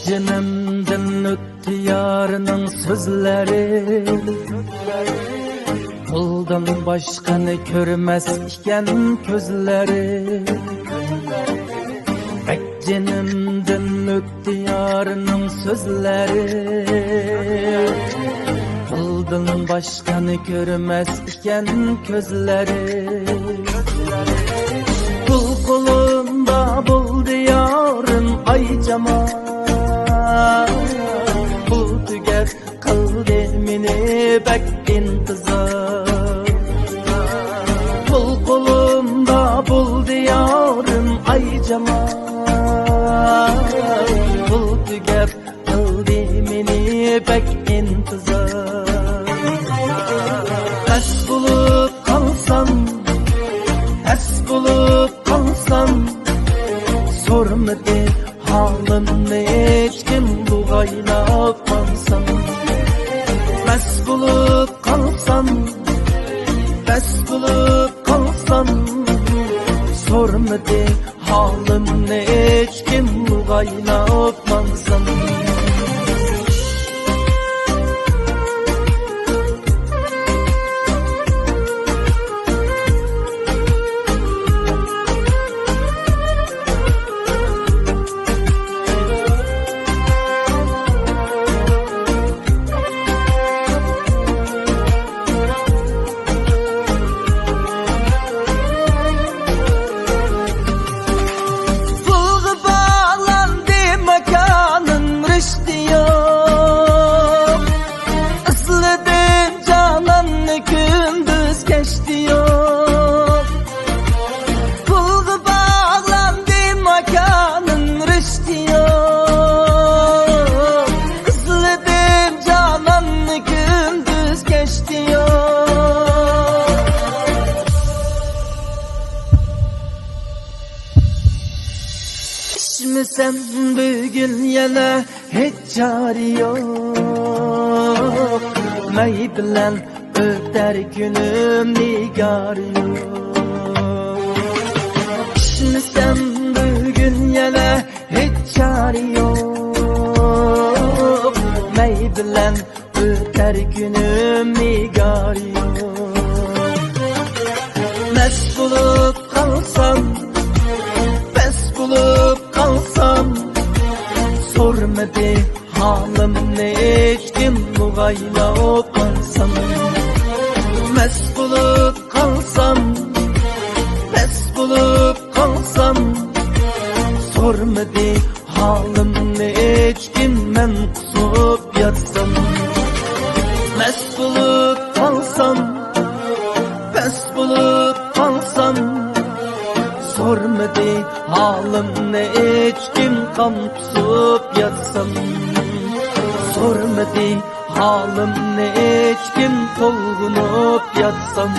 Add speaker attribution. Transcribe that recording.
Speaker 1: Canımdan öttü yarının sözleri, puldan başkanı görmez iken közleri. Canımdan öttü yarının sözleri, puldan başkanı görmez iken közleri. Pul kolunda buldu yarın ay cama, pul tüger kıldı meni bek intizar. Pul kolunda buldu yarın ay cama, pul tüger kıldı meni bek intizar. Es bulup kalsam, es bulup kalsam, sormadı halımı hiç kim buğaylap kalsam. Mes bulup kalsam, mes bulup kalsam, sormadı halımı hiç kim buğaylap kalsam. Gündüz geçti yok, pulgu bağlandı makanın rüştü yok. Özledim cananı gündüz geçti yok. İçmesem bugün yana hiç çare yok. May bilen öter günüm nigar yok. İçmesem bugün yana hiç çare yok. May bilen öter günüm nigar yok. Mes bulup kalsam, pes bulup kalsam, sormadı halımı hiç kim buğaylap kalsam. Mes bulup kalsam, pes bulup kalsam, sormadı halımı hiç kim men kusup yatsam. Mes bulup kalsam, pes bulup kalsam, sormadı halımı hiç kim kam kusup yatsam. Sormadı halımı hiç kim tolgunup yatsam.